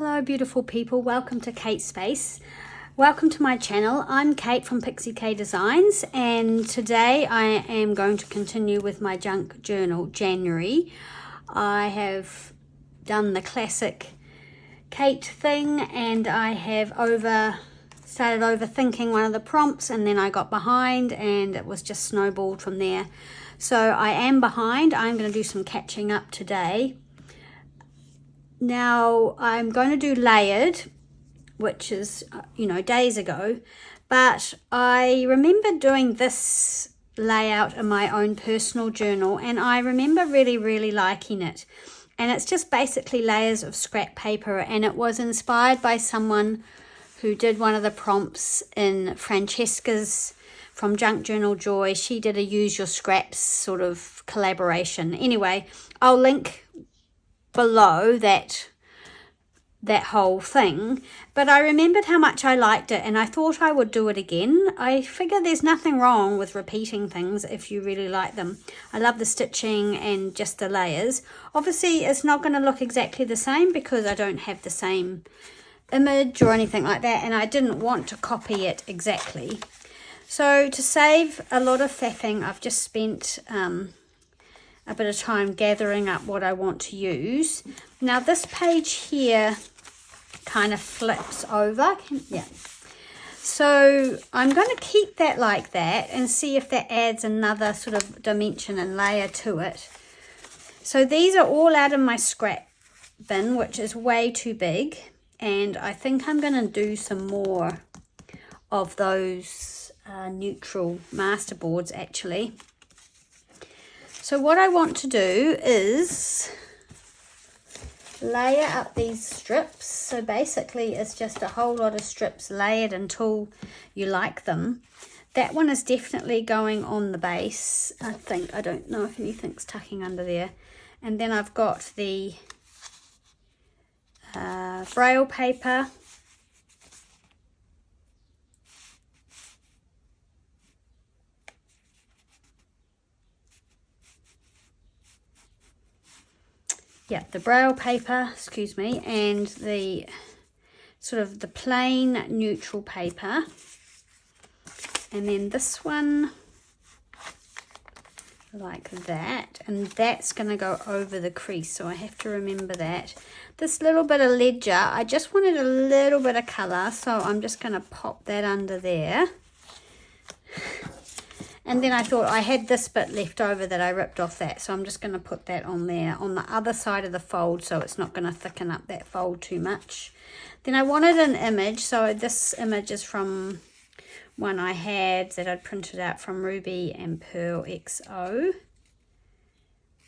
Hello beautiful people, welcome to Kate's Space. Welcome to my channel. I'm Kate from Pixie Designs, and today I am going to continue with my junk journal January. I have done the classic Kate thing and I have started overthinking one of the prompts, and then I got behind and it was just snowballed from there. So I am behind. I'm going to do some catching up today. Now I'm going to do layered, which is, days ago, but I remember doing this layout in my own personal journal and I remember really liking it. And it's just basically layers of scrap paper, and it was inspired by someone who did one of the prompts in Francesca's from Junk Journal Joy. She did a use your scraps sort of collaboration. Anyway, I'll link below that whole thing, but I remembered how much I liked it and I thought I would do it again. I figure there's nothing wrong with repeating things if you really like them. I love the stitching and just the layers. Obviously it's not going to look exactly the same because I don't have the same image or anything like that, and I didn't want to copy it exactly. So to save a lot of faffing, I've just spent a bit of time gathering up what I want to use. Now this page here kind of flips over. So I'm going to keep that like that and see if that adds another sort of dimension and layer to it. So these are all out of my scrap bin, which is way too big, and I think I'm going to do some more of those neutral masterboards actually. So what I want to do is layer up these strips. So basically it's just a whole lot of strips layered until you like them. That one is definitely going on the base, I think. I don't know if anything's tucking under there. And then I've got the braille paper. Yeah, the braille paper, excuse me, and the sort of the plain neutral paper. And then this one, like that. And that's going to go over the crease, so I have to remember that. This little bit of ledger, I just wanted a little bit of colour, so I'm just going to pop that under there. And then I thought I had this bit left over that I ripped off that, so I'm just going to put that on there on the other side of the fold so it's not going to thicken up that fold too much. Then I wanted an image, so this image is from one I had that I'd printed out from Ruby and Pearl XO.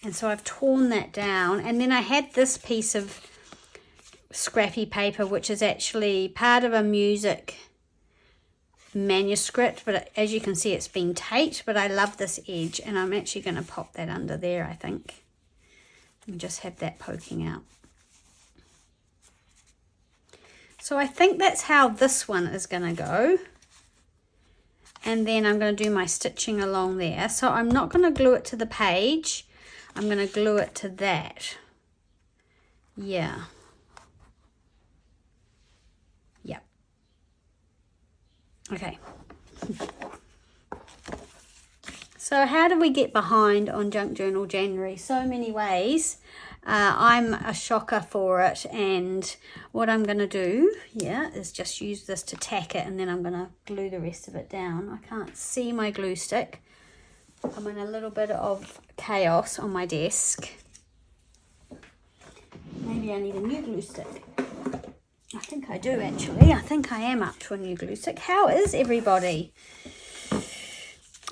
And so I've torn that down, and then I had this piece of scrappy paper which is actually part of a music manuscript, but as you can see it's been taped, but I love this edge and I'm actually going to pop that under there, I think, and just have that poking out. So I think that's how this one is going to go, and then I'm going to do my stitching along there. So I'm not going to glue it to the page, I'm going to glue it to that. Yeah. Okay, so how do we get behind on Junk Journal January? So many ways. I'm a shocker for it, and what I'm going to do here is just use this to tack it, and then I'm going to glue the rest of it down. I can't see my glue stick. I'm in a little bit of chaos on my desk. Maybe I need a new glue stick. I think I do actually. I think I am up to a new glue stick. How is everybody?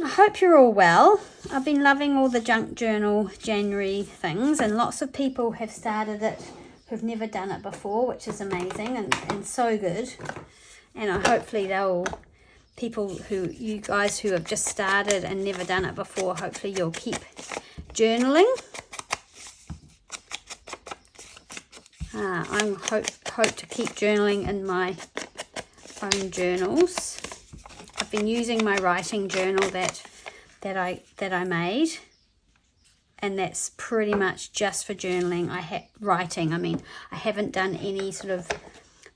I hope you're all well. I've been loving all the Junk Journal January things, and lots of people have started it who've never done it before, which is amazing and so good. And hopefully you guys who have just started and never done it before, hopefully you'll keep journaling. I hope to keep journaling in my own journals. I've been using my writing journal that I made, and that's pretty much just for journaling. Writing. I mean, I haven't done any sort of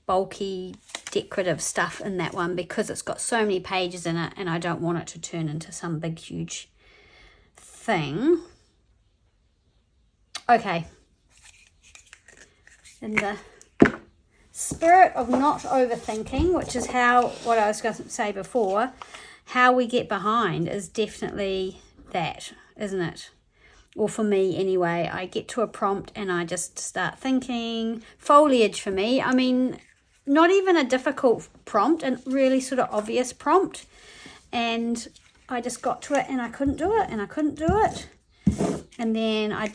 bulky decorative stuff in that one because it's got so many pages in it, and I don't want it to turn into some big huge thing. Okay. In the spirit of not overthinking, which is what I was going to say before, how we get behind is definitely that, isn't it? Or for me anyway, I get to a prompt and I just start thinking. Foliage for me, I mean, not even a difficult prompt, a really sort of obvious prompt, and I just got to it and I couldn't do it, and I couldn't do it, and then I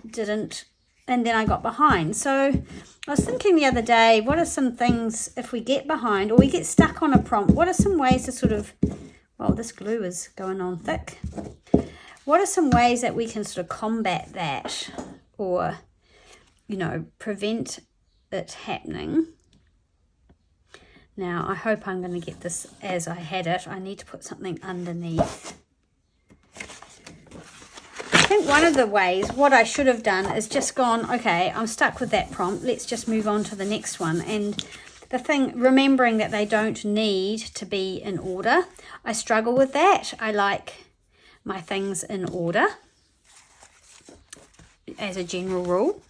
didn't, and then I got behind. So I was thinking the other day, what are some things, if we get behind or we get stuck on a prompt, what are some ways to sort of, well, this glue is going on thick. What are some ways that we can sort of combat that, or, you know, prevent it happening? Now, I hope I'm going to get this as I had it. I need to put something underneath. I think one of the ways, what I should have done is just gone, okay, I'm stuck with that prompt. Let's just move on to the next one. And the thing, remembering that they don't need to be in order. I struggle with that. I like my things in order as a general rule.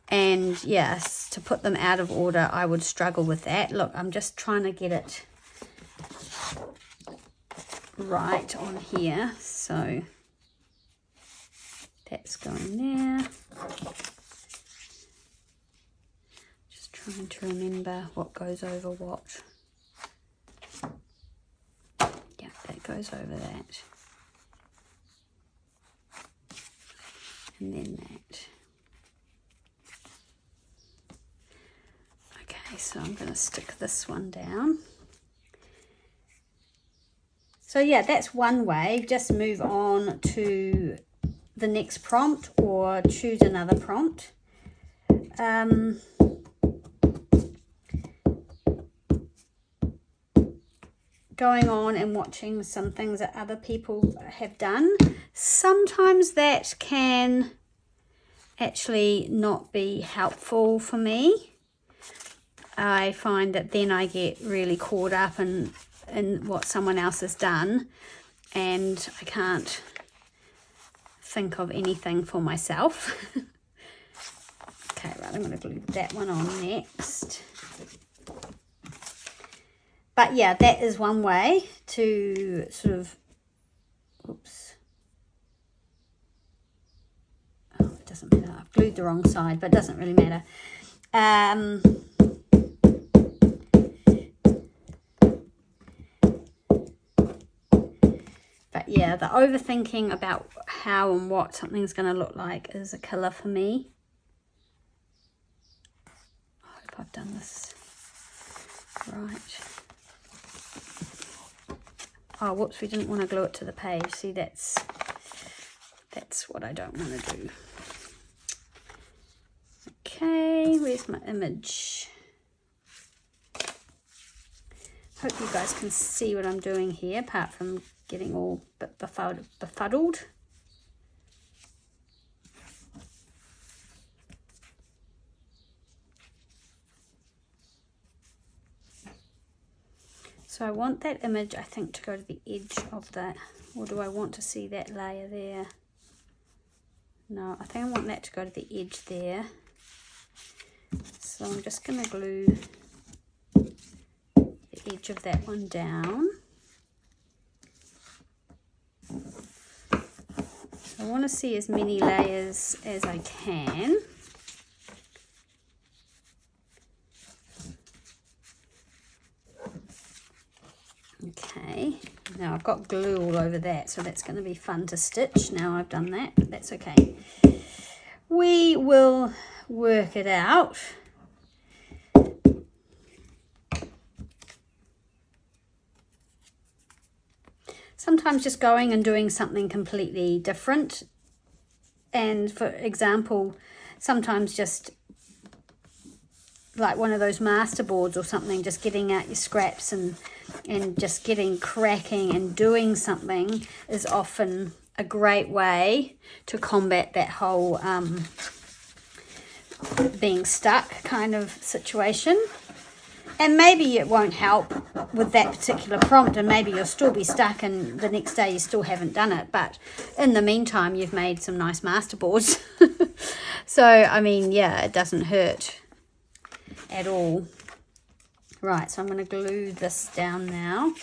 And yes, to put them out of order, I would struggle with that. Look, I'm just trying to get it right on here. So that's going there. Just trying to remember what goes over what. Yeah, that goes over that. And then that. Okay, so I'm going to stick this one down. So yeah, that's one way. Just move on to the next prompt or choose another prompt. Going on and watching some things that other people have done. Sometimes that can actually not be helpful for me. I find that then I get really caught up in what someone else has done, and I can't think of anything for myself. Okay, right, I'm going to glue that one on next. But yeah, that is one way to sort of, oops. Oh, it doesn't matter. I've glued the wrong side, but it doesn't really matter. But yeah, the overthinking about how and what something's going to look like is a killer for me. I hope I've done this right. Oh, whoops, we didn't want to glue it to the page. See, that's what I don't want to do. Okay, where's my image? Hope you guys can see what I'm doing here, apart from getting all befuddled. So I want that image, I think, to go to the edge of that. Or do I want to see that layer there? No, I think I want that to go to the edge there. So I'm just going to glue the edge of that one down. So I want to see as many layers as I can. Okay, now I've got glue all over that, so that's going to be fun to stitch. Now I've done that, but that's okay. We will work it out. Sometimes just going and doing something completely different. And for example, sometimes just like one of those master boards or something, just getting out your scraps and just getting cracking and doing something is often a great way to combat that whole being stuck kind of situation. And maybe it won't help with that particular prompt, and maybe you'll still be stuck and the next day you still haven't done it. But in the meantime, you've made some nice masterboards. So, I mean, yeah, it doesn't hurt at all. Right, so I'm going to glue this down now.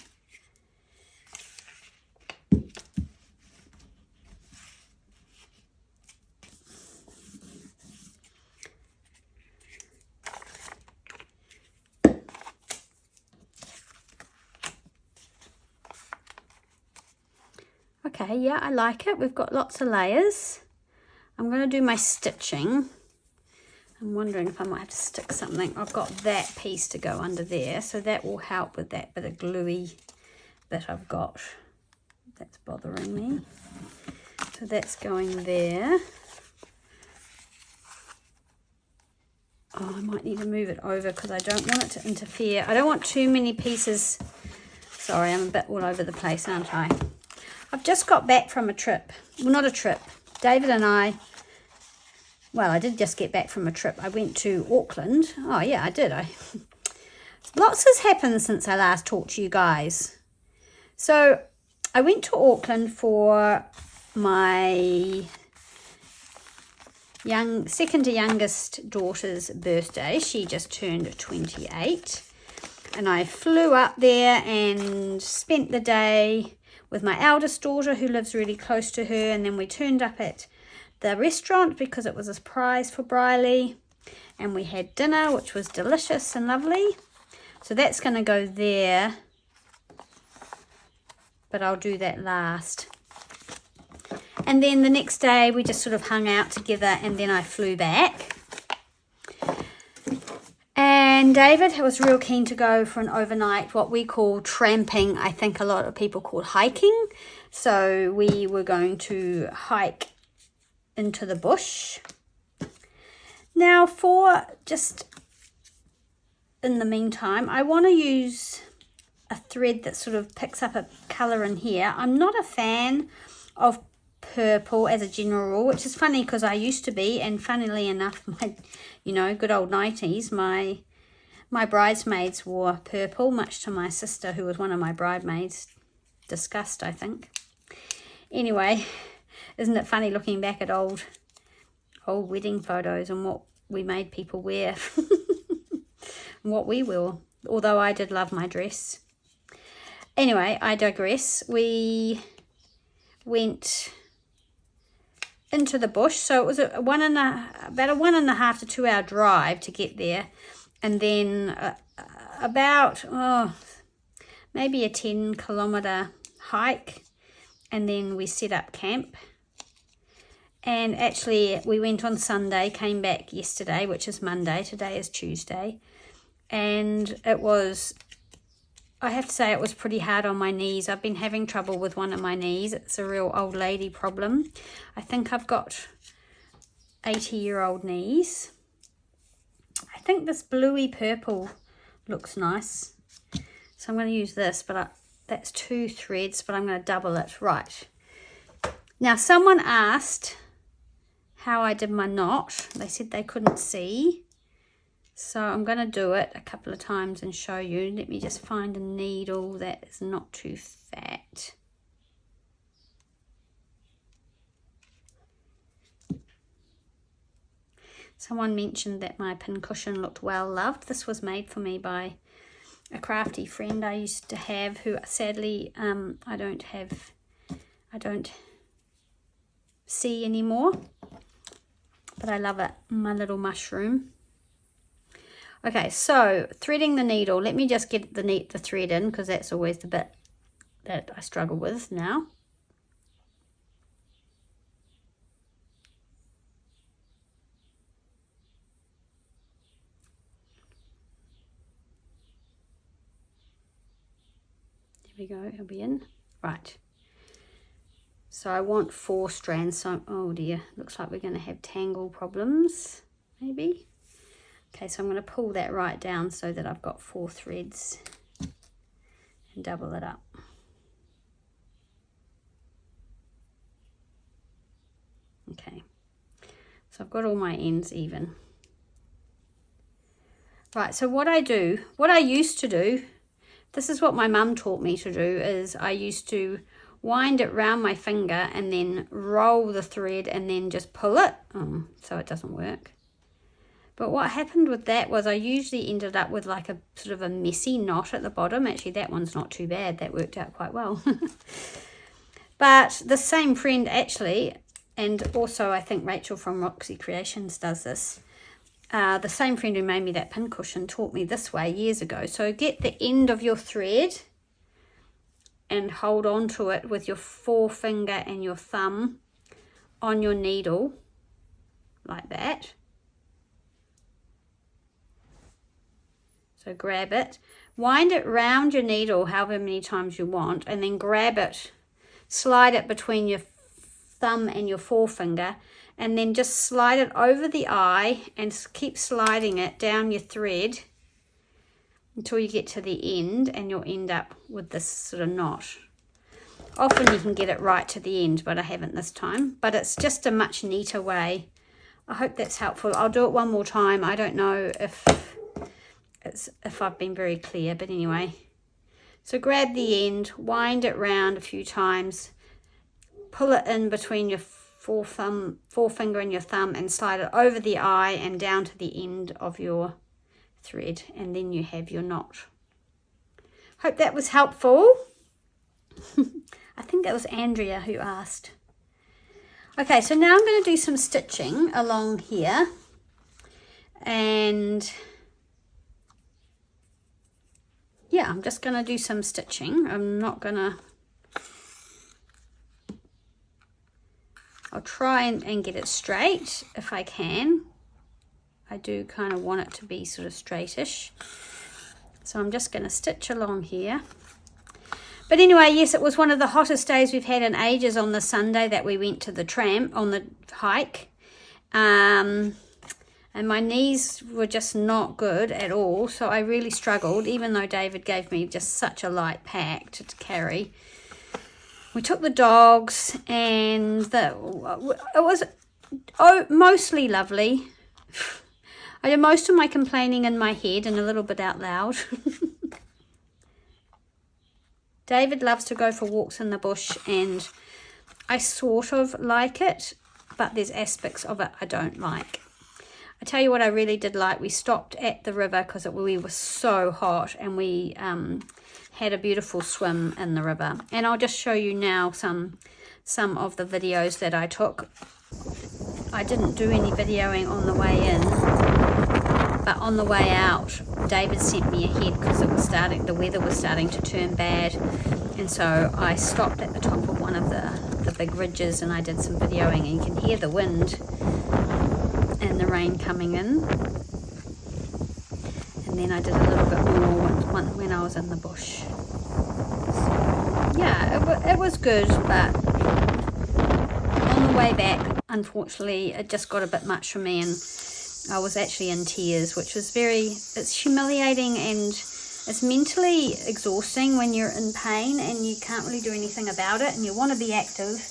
Okay, yeah, I like it. We've got lots of layers. I'm going to do my stitching. I'm wondering if I might have to stick something. I've got that piece to go under there, so that will help with that bit of gluey bit I've got. That's bothering me. So that's going there. Oh, I might need to move it over because I don't want it to interfere. I don't want too many pieces. Sorry, I'm a bit all over the place, aren't I? I've just got back from a trip. Well, not a trip. David and I, well, I did just get back from a trip. I went to Auckland. Oh, yeah, I did. Lots has happened since I last talked to you guys. So I went to Auckland for my second to youngest daughter's birthday. She just turned 28. And I flew up there and spent the day with my eldest daughter, who lives really close to her, and then we turned up at the restaurant because it was a prize for Briley, and we had dinner, which was delicious and lovely. So that's going to go there, but I'll do that last. And then the next day we just sort of hung out together, and then I flew back. And David was real keen to go for an overnight, what we call tramping. I think a lot of people call hiking. So we were going to hike into the bush. Now, for just in the meantime, I want to use a thread that sort of picks up a colour in here. I'm not a fan of purple as a general rule, which is funny because I used to be, and funnily enough, my, good old 90s, my bridesmaids wore purple, much to my sister, who was one of my bridesmaids' disgust, I think. Anyway, isn't it funny looking back at old wedding photos and what we made people wear and what we wore, although I did love my dress. Anyway, I digress. We went into the bush, so it was about a 1.5 to 2 hour drive to get there, and then about maybe a 10-kilometer hike, and then we set up camp. And actually we went on Sunday, came back yesterday, which is Monday. Today is Tuesday, and it was, I have to say, it was pretty hard on my knees. I've been having trouble with one of my knees. It's a real old lady problem. I think I've got 80-year-old knees. I think this bluey purple looks nice. So I'm going to use this, but that's 2 threads, but I'm going to double it. Right. Now, someone asked how I did my knot. They said they couldn't see. So I'm going to do it a couple of times and show you. Let me just find a needle that is not too fat. Someone mentioned that my pincushion looked well loved. This was made for me by a crafty friend I used to have, who sadly I don't see anymore. But I love it, my little mushroom. Okay, so threading the needle. Let me just get the thread in, because that's always the bit that I struggle with now. There we go, it'll be in. Right. So I want 4 strands. So, oh dear, looks like we're going to have tangle problems, maybe. Okay, so I'm going to pull that right down so that I've got 4 threads and double it up. Okay, so I've got all my ends even. Right, so what I used to do, this is what my mum taught me to do, is I used to wind it round my finger and then roll the thread and then just pull it. So it doesn't work. But what happened with that was I usually ended up with like a sort of a messy knot at the bottom. Actually, that one's not too bad. That worked out quite well. But the same friend actually, and also I think Rachel from Roxy Creations does this, the same friend who made me that pincushion taught me this way years ago. So get the end of your thread and hold on to it with your forefinger and your thumb on your needle like that. So grab it, wind it round your needle however many times you want, and then grab it, slide it between your thumb and your forefinger, and then just slide it over the eye and keep sliding it down your thread until you get to the end, and you'll end up with this sort of knot. Often you can get it right to the end, but I haven't this time. But it's just a much neater way. I hope that's helpful. I'll do it one more time. I don't know if I've been very clear, but anyway. So grab the end, wind it round a few times, pull it in between your forefinger and your thumb, and slide it over the eye and down to the end of your thread, and then you have your knot. Hope that was helpful. I think it was Andrea who asked. Okay, so now I'm going to do some stitching along here, and yeah, I'm just going to do some stitching. I'm not going to, I'll try and get it straight if I can. I do kind of want it to be sort of straightish. So I'm just going to stitch along here. But anyway, yes, it was one of the hottest days we've had in ages on the Sunday that we went to the tramp, on the hike. And my knees were just not good at all, so I really struggled, even though David gave me just such a light pack to carry. We took the dogs, and it was mostly lovely. I did most of my complaining in my head and a little bit out loud. David loves to go for walks in the bush, and I sort of like it, but there's aspects of it I don't like. I tell you what I really did like. We stopped at the river because we were so hot, and we had a beautiful swim in the river. And I'll just show you now some of the videos that I took. I didn't do any videoing on the way in, but on the way out, David sent me ahead because the weather was starting to turn bad, and so I stopped at the top of one of the big ridges, and I did some videoing, and you can hear the wind and the rain coming in. And then I did a little bit more when I was in the bush. So, yeah, it was good, but on the way back, unfortunately, it just got a bit much for me, and I was actually in tears, which was it's humiliating, and it's mentally exhausting when you're in pain and you can't really do anything about it, and you want to be active.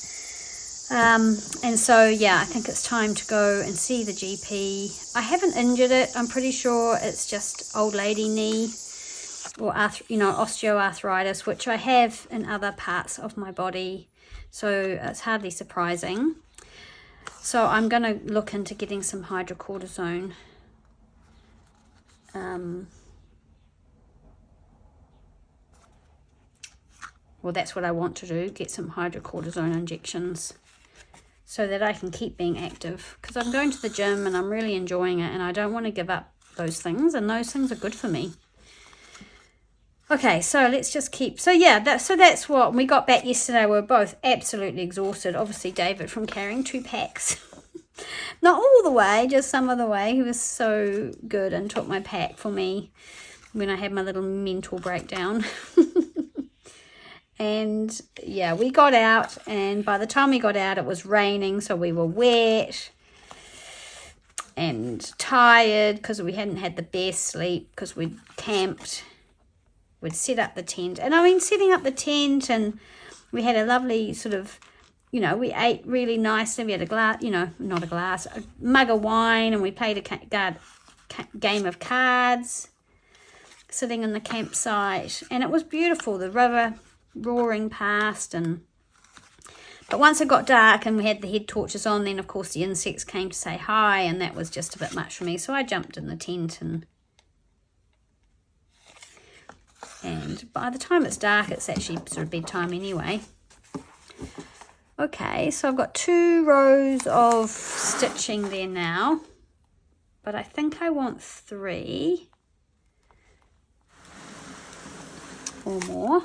And so, yeah, I think it's time to go and see the GP. I haven't injured it. I'm pretty sure it's just old lady knee, or osteoarthritis, which I have in other parts of my body. So it's hardly surprising. So I'm going to look into getting some hydrocortisone. Well, that's what I want to do, get some hydrocortisone injections so that I can keep being active, because I'm going to the gym and I'm really enjoying it, and I don't want to give up those things, and those things are good for me. Okay, so let's just keep, so yeah, that's what, we got back yesterday, we were both absolutely exhausted, obviously David from carrying 2 packs. Not all the way, just some of the way. He was so good and took my pack for me when I had my little mental breakdown. And yeah, we got out, and by the time we got out it was raining, so we were wet and tired because we hadn't had the best sleep because we'd camped. We'd set up the tent, and I mean, setting up the tent, and we had a lovely sort of you know, we ate really nicely. We had a glass, you know, not a glass, a mug of wine, and we played a game of cards sitting in the campsite, and it was beautiful. The river roaring past, but once it got dark and we had the head torches on, then of course the insects came to say hi, and that was just a bit much for me. So I jumped in the tent, and by the time it's dark, it's actually sort of bedtime anyway. Okay, so I've got 2 rows of stitching there now, but I think I want 3 or more.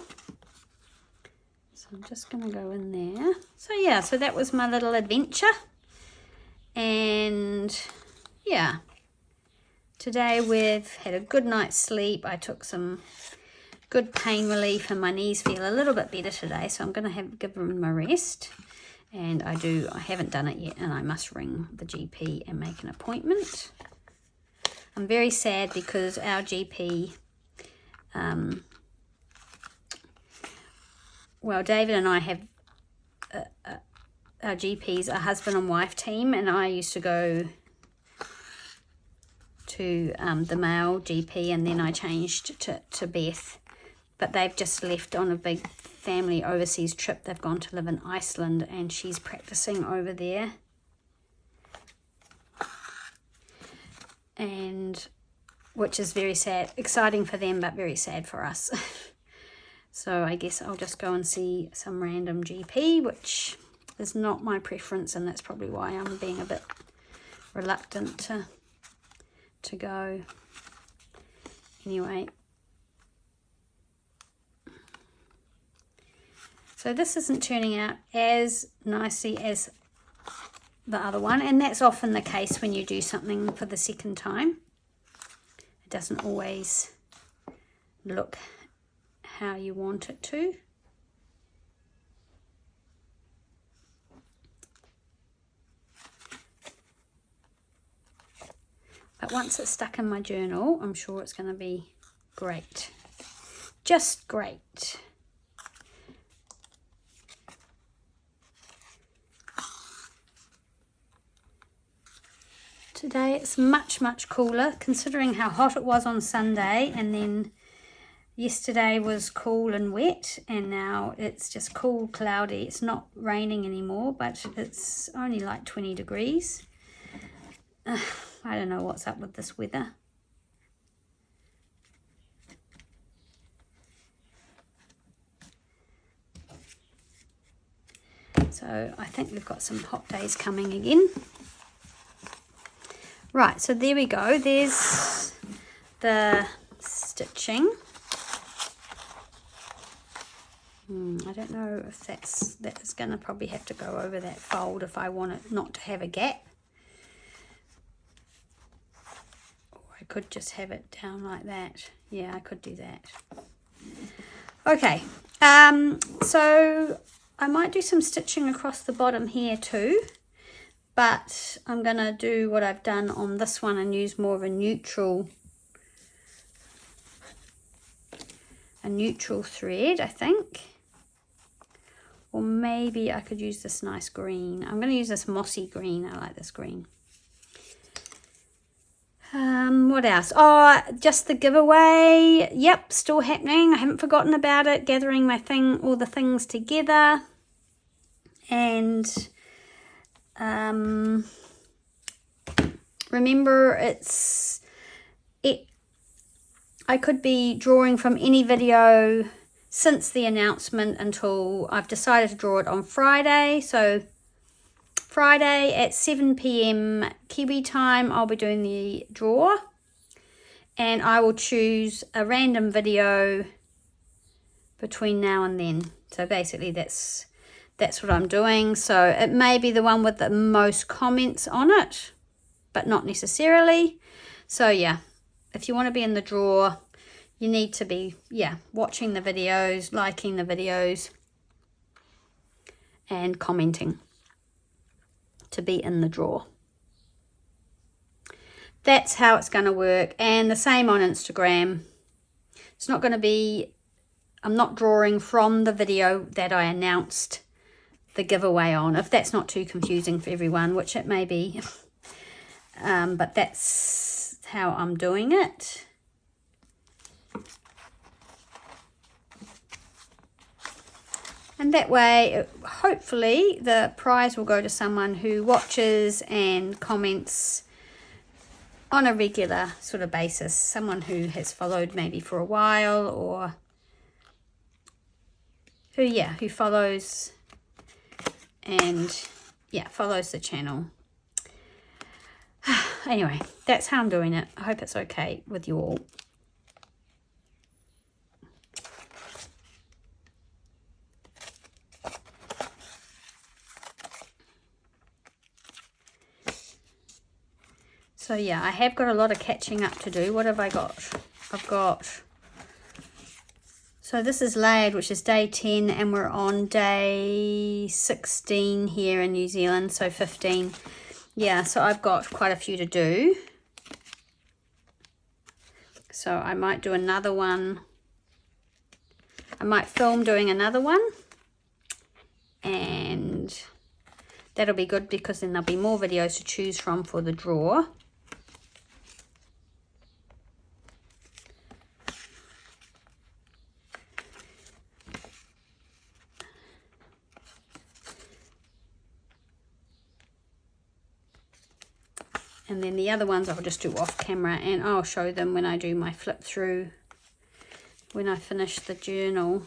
So I'm just going to go in there. So yeah, so that was my little adventure. And yeah, today we've had a good night's sleep. I took some good pain relief and my knees feel a little bit better today, so I'm going to give them a rest. And I haven't done it yet, and I must ring the GP and make an appointment. I'm very sad because our GP, well, David and I have our GPs, a husband and wife team, and I used to go to the male GP, and then I changed to Beth. But they've just left on a big family overseas trip. They've gone to live in Iceland, and she's practicing over there. And which is very sad, exciting for them, but very sad for us. So I guess I'll just go and see some random GP, which is not my preference, and that's probably why I'm being a bit reluctant to go. Anyway. So this isn't turning out as nicely as the other one, and that's often the case when you do something for the second time. It doesn't always look how you want it to. But once it's stuck in my journal, I'm sure it's going to be great. Just great. Today it's much cooler, considering how hot it was on Sunday, and then yesterday was cool and wet, and now it's just cool, cloudy. It's not raining anymore, but it's only like 20 degrees. I don't know what's up with this weather. So I think we've got some hot days coming again. Right, so there we go. There's the stitching. I don't know if that is going to probably have to go over that fold if I want it not to have a gap. Or I could just have it down like that. Yeah, I could do that. Okay, so I might do some stitching across the bottom here too. But I'm going to do what I've done on this one and use more of a neutral thread, I think. Or maybe I could use this nice green. I'm going to use this mossy green. I like this green. What else? Oh, just the giveaway. Yep, still happening. I haven't forgotten about it. Gathering all the things together. And remember, I could be drawing from any video since the announcement until I've decided to draw it on Friday. So Friday at 7 p.m. Kiwi time, I'll be doing the draw, and I will choose a random video between now and then. So basically that's what I'm doing. So it may be the one with the most comments on it, but not necessarily. So yeah, if you want to be in the draw, you need to be, watching the videos, liking the videos, and commenting to be in the draw. That's how it's going to work. And the same on Instagram. It's not going to be, I'm not drawing from the video that I announced the giveaway on, if that's not too confusing for everyone, which it may be. But that's how I'm doing it. And that way, hopefully, the prize will go to someone who watches and comments on a regular sort of basis. Someone who has followed maybe for a while, or who follows and follows the channel. Anyway, that's how I'm doing it. I hope it's okay with you all. So yeah, I have got a lot of catching up to do. What have I got? So this is layered, which is day 10, and we're on day 16 here in New Zealand, so 15. Yeah, so I've got quite a few to do. So I might do another one. I might film doing another one. And that'll be good because then there'll be more videos to choose from for the draw. And then the other ones I'll just do off camera, and I'll show them when I do my flip through, when I finish the journal.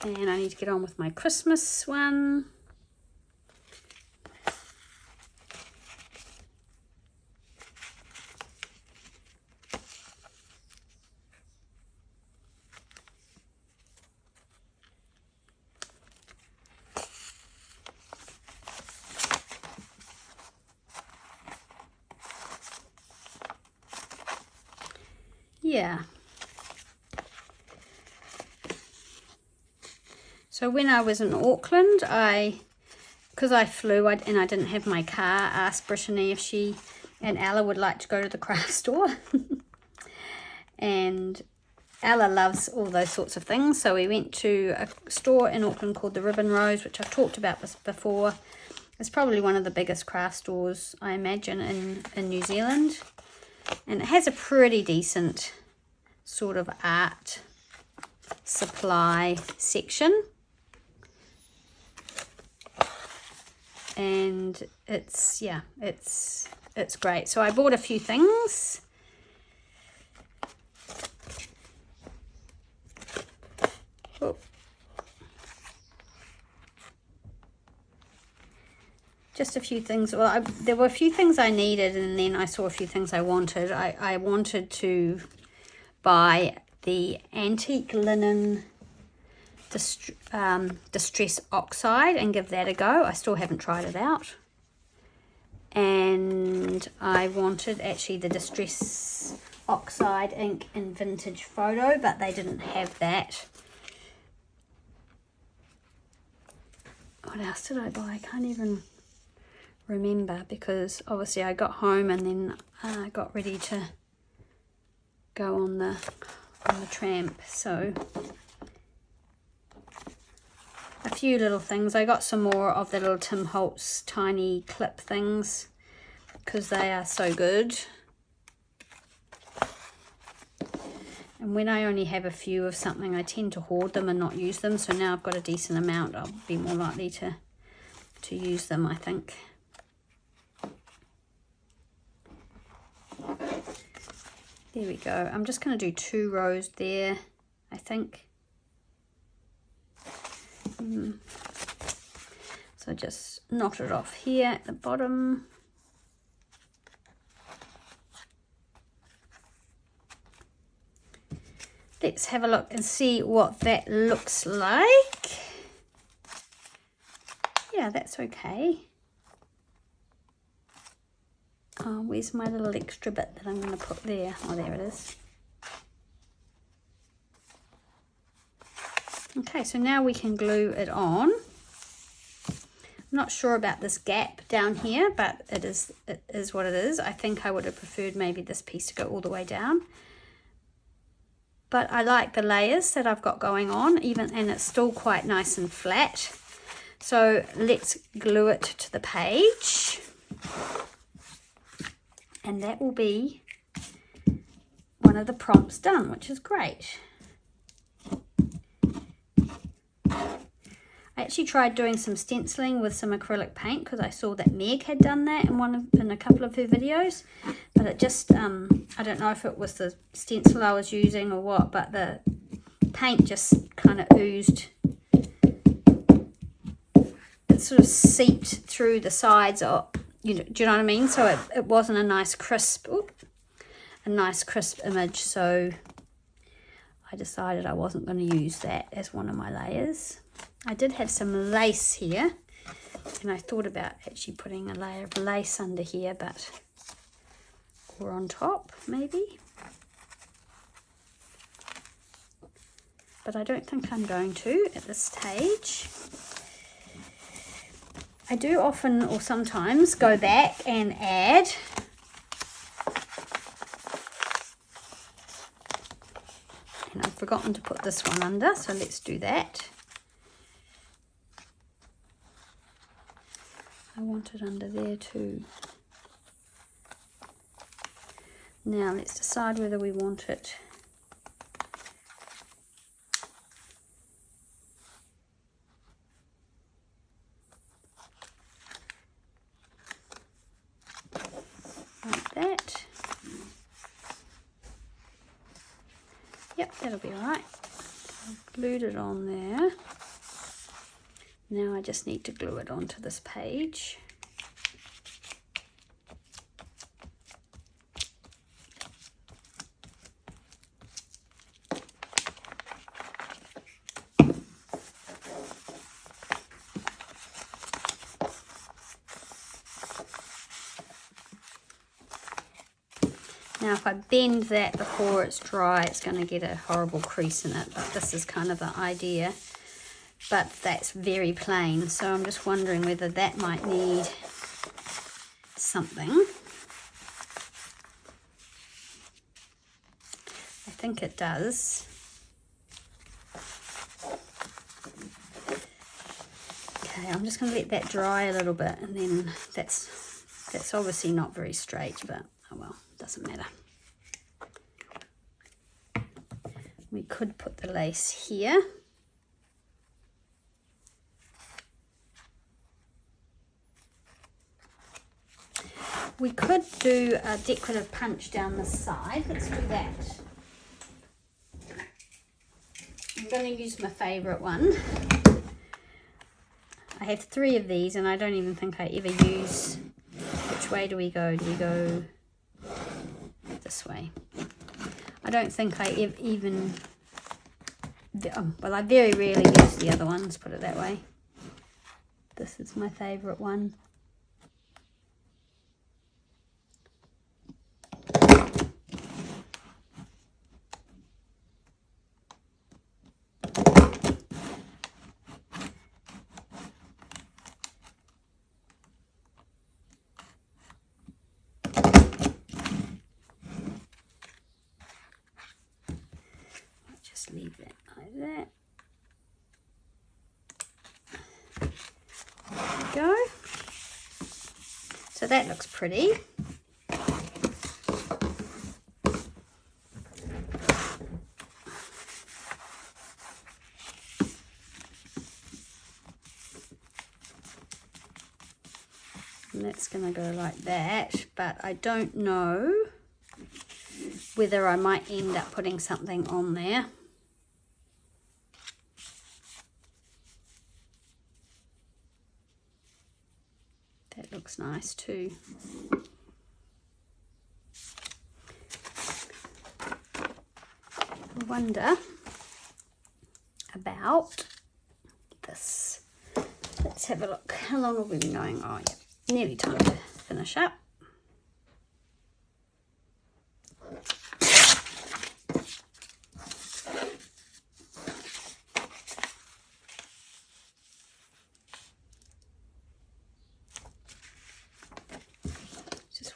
And I need to get on with my Christmas one. Yeah. So when I was in Auckland, because I flew and I didn't have my car, asked Brittany if she and Ella would like to go to the craft store. And Ella loves all those sorts of things. So we went to a store in Auckland called the Ribbon Rose, which I've talked about this before. It's probably one of the biggest craft stores, I imagine, in New Zealand. And it has a pretty decent sort of art supply section. And it's great. So I bought a few things. Oh. Just a few things. Well, there were a few things I needed, and then I saw a few things I wanted. I wanted to buy the antique linen distress oxide and give that a go. I still haven't tried it out. And I wanted actually the distress oxide ink in vintage photo, but they didn't have that. What else did I buy? I can't even remember, because obviously I got home and then I got ready to go on the tramp. So a few little things. I got some more of the little Tim Holtz tiny clip things because they are so good. And when I only have a few of something, I tend to hoard them and not use them. So now I've got a decent amount, I'll be more likely to use them, I think. There we go. I'm just going to do 2 rows there, I think. So just knot it off here at the bottom. Let's have a look and see what that looks like. Yeah, that's okay. Oh, where's my little extra bit that I'm going to put there? Oh, there it is. Okay, so now we can glue it on. I'm not sure about this gap down here, but it is what it is. I think I would have preferred maybe this piece to go all the way down. But I like the layers that I've got going on, and it's still quite nice and flat. So let's glue it to the page, and that will be one of the prompts done, which is great. I actually tried doing some stenciling with some acrylic paint because I saw that Meg had done that in a couple of her videos, but it just I don't know if it was the stencil I was using or what, but the paint just kind of oozed. It sort of seeped through the sides of, do you know what I mean? So it wasn't a nice crisp image, so I decided I wasn't going to use that as one of my layers. I did have some lace here, and I thought about actually putting a layer of lace under here, or on top maybe, but I don't think I'm going to at this stage. I do often or sometimes go back and add and I've forgotten to put this one under, so let's do that. I want it under there too. Now let's decide whether we want it like that. Yep, that'll be right. I've glued it on there. Now I just need to glue it onto this page. Now if I bend that before it's dry, it's going to get a horrible crease in it, but this is kind of the idea. But that's very plain, so I'm just wondering whether that might need something. I think it does. Okay, I'm just going to let that dry a little bit, and then that's obviously not very straight, but oh well, doesn't matter. We could put the lace here. We could do a decorative punch down the side. Let's do that. I'm going to use my favourite one. I have 3 of these and I don't even think I ever use... Which way do we go? Do we go this way? I don't think I even... Well, I very rarely use the other ones, put it that way. This is my favourite one. Leave it like that. There we go. So that looks pretty. And that's going to go like that, but I don't know whether I might end up putting something on there. That looks nice too. I wonder about this. Let's have a look. How long have we been going? Oh yeah, nearly time to finish up.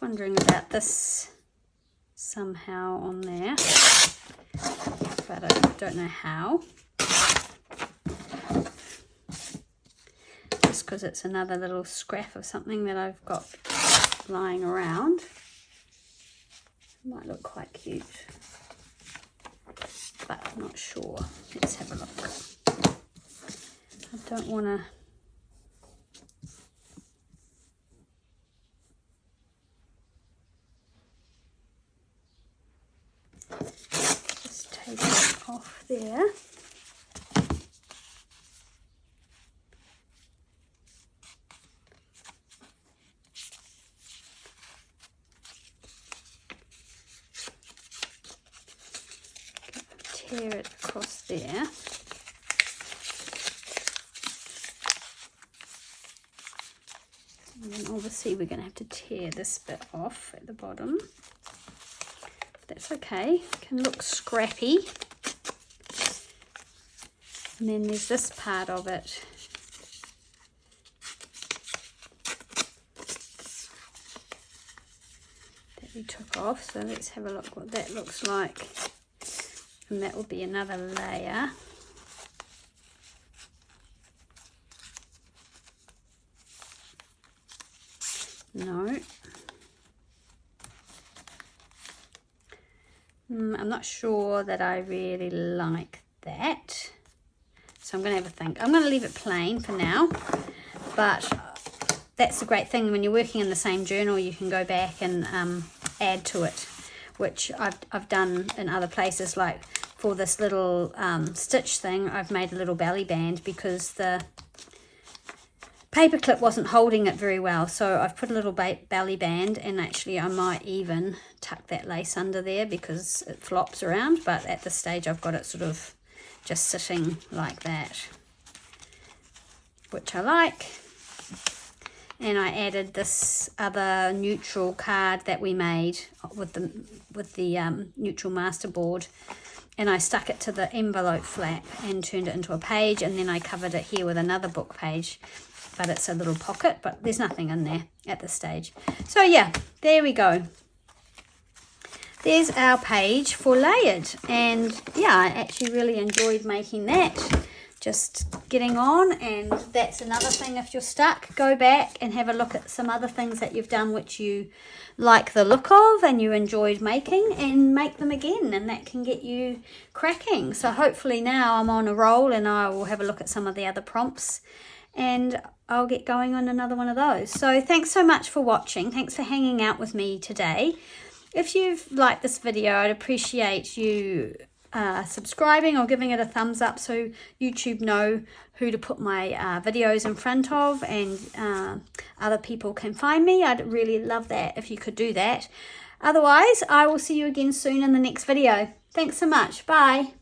Wondering about this somehow on there, but I don't know how. because it's another little scrap of something that I've got lying around. Might look quite cute, but I'm not sure. Let's have a look. I don't want to... Just take it off there. Tear it across there. And then obviously we're going to have to tear this bit off at the bottom. That's okay, it can look scrappy. And then there's this part of it. That we took off, so let's have a look what that looks like. And that will be another layer. No. I'm not sure that I really like that. So I'm going to have a think. I'm going to leave it plain for now. But that's the great thing. When you're working in the same journal, you can go back and add to it, which I've done in other places. Like for this little stitch thing, I've made a little belly band because the paper clip wasn't holding it very well, so I've put a little belly band, and actually I might even tuck that lace under there because it flops around, but at this stage I've got it sort of just sitting like that, which I like. And I added this other neutral card that we made with the neutral masterboard, and I stuck it to the envelope flap and turned it into a page, and then I covered it here with another book page, but it's a little pocket, but there's nothing in there at this stage. So yeah, there we go. There's our page for layered, and yeah, I actually really enjoyed making that. Just getting on, and that's another thing. If you're stuck, go back and have a look at some other things that you've done which you like the look of and you enjoyed making, and make them again, and that can get you cracking. So hopefully now I'm on a roll, and I will have a look at some of the other prompts, and I'll get going on another one of those. So thanks so much for watching. Thanks for hanging out with me today. If you've liked this video, I'd appreciate you subscribing or giving it a thumbs up so YouTube know who to put my videos in front of, and other people can find me. I'd really love that if you could do that. Otherwise, I will see you again soon in the next video. Thanks so much. Bye.